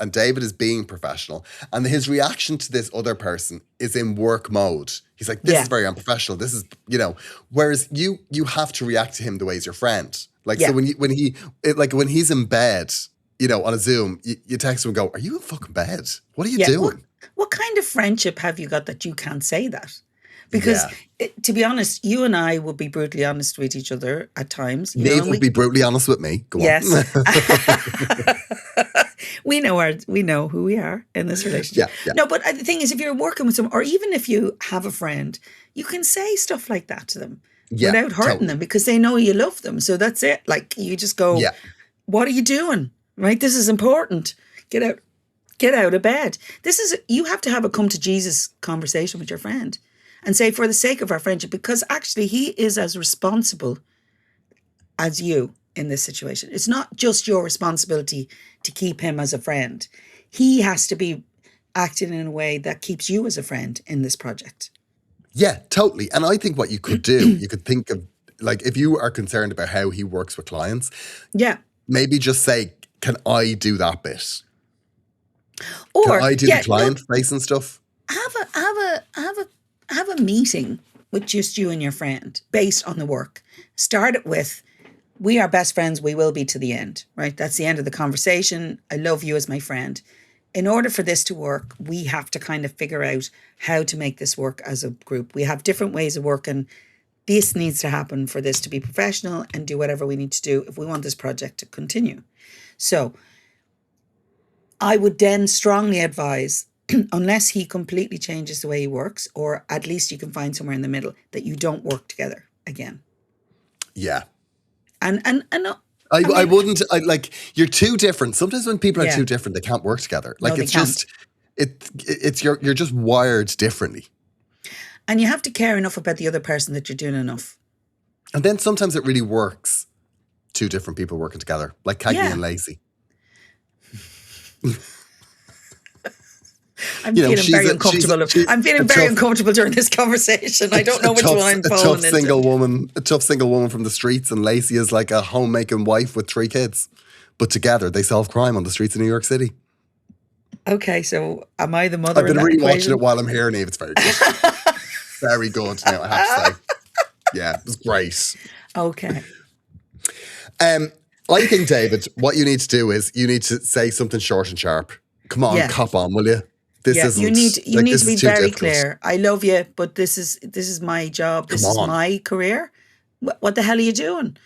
and David is being professional, and his reaction to this other person is in work mode. He's like, this is very unprofessional. This is, whereas you have to react to him the way he's your friend. Like, so when he's in bed, on a Zoom, you text him and go, are you in fucking bed? What are you doing? What kind of friendship have you got that you can't say that? Because to be honest, you and I would be brutally honest with each other at times. Niamh would be brutally honest with me. Go on. we know who we are in this relationship. Yeah. No, but the thing is, if you're working with someone, or even if you have a friend, you can say stuff like that to them without hurting them, because they know you love them. So that's it. Like, you just go, what are you doing? Right? This is important. Get out of bed. You have to have a come to Jesus conversation with your friend and say, for the sake of our friendship, because actually he is as responsible as you in this situation. It's not just your responsibility to keep him as a friend. He has to be acting in a way that keeps you as a friend in this project. Yeah, totally. And I think what you could do, you could think of, like, if you are concerned about how he works with clients, maybe just say, can I do that bit? Or can I do the client facing stuff? Have a meeting with just you and your friend based on the work. Start it with, we are best friends, we will be to the end, right? That's the end of the conversation. I love you as my friend. In order for this to work, we have to kind of figure out how to make this work as a group. We have different ways of working. This needs to happen for this to be professional and do whatever we need to do if we want this project to continue. So I would then strongly advise, unless he completely changes the way he works, or at least you can find somewhere in the middle, that you don't work together again. Yeah. And I wouldn't, you're too different. Sometimes when people are too different, they can't work together. Like, no, it's just, you're just wired differently. And you have to care enough about the other person that you're doing enough. And then sometimes it really works. Two different people working together, like Cagney and Lacey. I'm feeling very uncomfortable. I'm feeling very uncomfortable during this conversation. I don't know which one I'm falling into. A tough single woman from the streets, and Lacey is like a homemaking wife with 3 kids. But together, they solve crime on the streets of New York City. Okay, so am I the mother? I've been rewatching it while I'm here, Niamh. It's very good. Very good, now, I have to say. Yeah, it was great. Okay. I think, David, what you need to do is you need to say something short and sharp. Come on, cop on, will you? This isn't. You need to be very difficult. clear. I love you, but this is my job. This is my career. What the hell are you doing?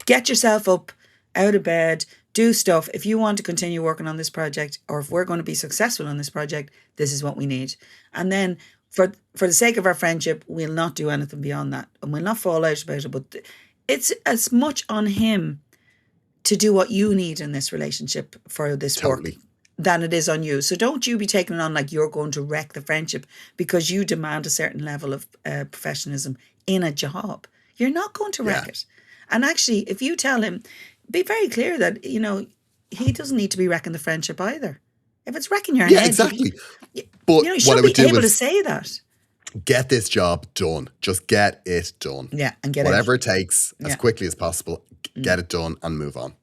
Get yourself up, out of bed, do stuff. If you want to continue working on this project, or if we're going to be successful on this project, this is what we need. And then for the sake of our friendship, we'll not do anything beyond that, and we'll not fall out about it. But it's as much on him to do what you need in this relationship for this work than it is on you. So don't you be taking it on like you're going to wreck the friendship because you demand a certain level of professionalism in a job. You're not going to wreck it. And actually, if you tell him, be very clear that, he doesn't need to be wrecking the friendship either. If it's wrecking your head. Yeah, exactly. But you should be able to say that. Get this job done. Just get it done. Yeah, and get whatever it takes as quickly as possible. Get it done and move on.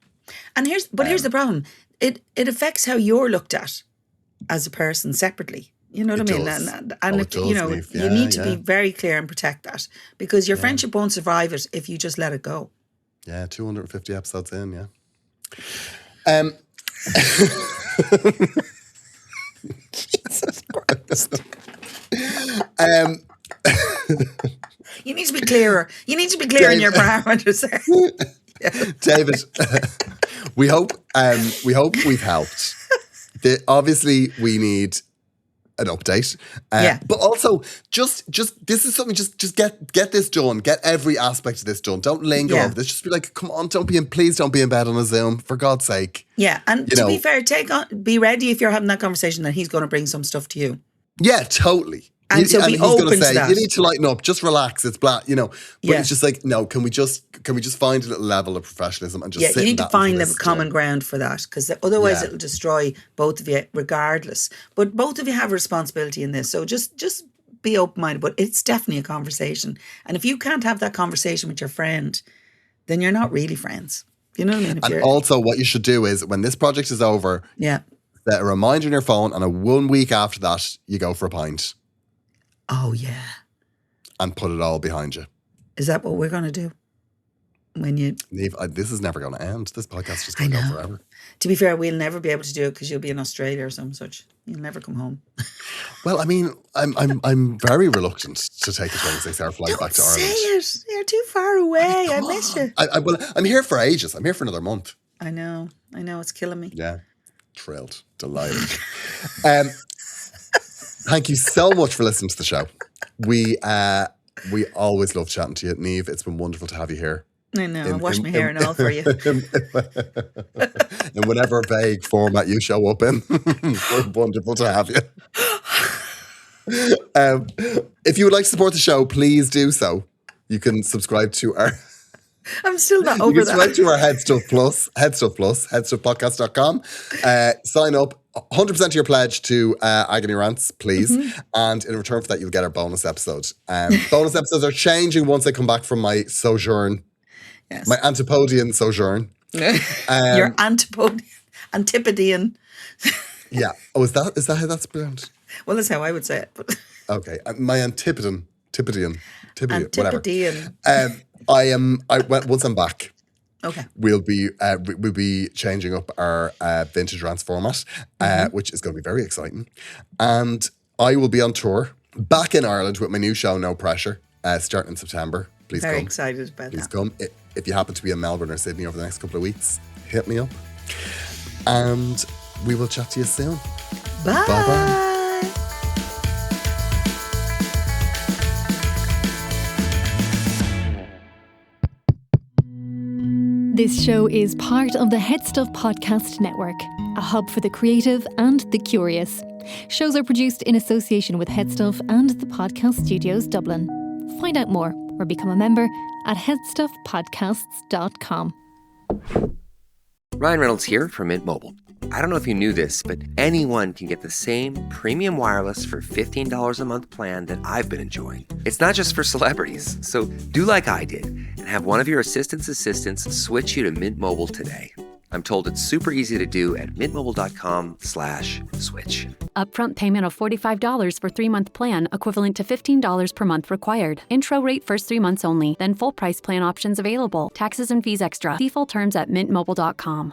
And here's the problem. It affects how you're looked at as a person separately. You know what I mean? You need to be very clear and protect that, because your friendship won't survive it if you just let it go. Yeah, 250 episodes in, yeah. Jesus Christ. You need to be clearer. You need to be clear in your parameters there. David, we hope we've helped. Obviously, we need an update. But also, just this is something. Just get this done. Get every aspect of this done. Don't linger over this. Just be like, come on, please don't be in bed on a Zoom, for God's sake. Yeah, and to be fair, be ready if you're having that conversation that he's going to bring some stuff to you. Yeah, totally. And he's be open going to say, that. you need to lighten up, just relax, it's blah, But it's just like, no, can we just find a little level of professionalism and just sit you need in to find that a common ground for that, because otherwise it'll destroy both of you regardless. But both of you have a responsibility in this, so just be open-minded. But it's definitely a conversation. And if you can't have that conversation with your friend, then you're not really friends. You know what I mean? And also what you should do is, when this project is over, set a reminder on your phone, and 1 week after that, you go for a pint. Oh, yeah. And put it all behind you. Is that what we're going to do? Niamh, this is never going to end. This podcast is just going to go forever. To be fair, we'll never be able to do it because you'll be in Australia or some such. You'll never come home. Well, I mean, I'm very reluctant to take a 26-hour flight back to Ireland. Say it. You're too far away. I miss you. I'm here for ages. I'm here for another month. I know. It's killing me. Yeah. Thrilled. Delighted. Thank you so much for listening to the show. We always love chatting to you, Niamh. It's been wonderful to have you here. I know. I'll wash my hair and all for you. In whatever vague format you show up in. We're wonderful to have you. If you would like to support the show, please do so. You can subscribe to our... I'm still not over that. You can subscribe to our Headstuff Plus, headstuffpodcast.com. Sign up. 100% of your pledge to Agony Rants, please. Mm-hmm. And in return for that, you'll get our bonus episode. Bonus episodes are changing once I come back from my sojourn. Yes. My Antipodean sojourn. Your Antipodean. Yeah. Oh, is that how that's pronounced? Well, that's how I would say it. But. Okay. My Antipodean, whatever. Once I'm back. Okay. We'll be changing up our Vintage Rants format, which is going to be very exciting. And I will be on tour back in Ireland with my new show, No Pressure, starting in September. Please come. Very excited about that. Please come. If you happen to be in Melbourne or Sydney over the next couple of weeks, hit me up. And we will chat to you soon. Bye. Bye-bye. This show is part of the Headstuff Podcast Network, a hub for the creative and the curious. Shows are produced in association with Headstuff and the Podcast Studios Dublin. Find out more or become a member at headstuffpodcasts.com. Ryan Reynolds here from Mint Mobile. I don't know if you knew this, but anyone can get the same premium wireless for $15 a month plan that I've been enjoying. It's not just for celebrities, so do like I did and have one of your assistants switch you to Mint Mobile today. I'm told it's super easy to do at mintmobile.com/switch. Upfront payment of $45 for 3-month plan, equivalent to $15 per month required. Intro rate first 3 months only, then full price plan options available. Taxes and fees extra. See full terms at mintmobile.com.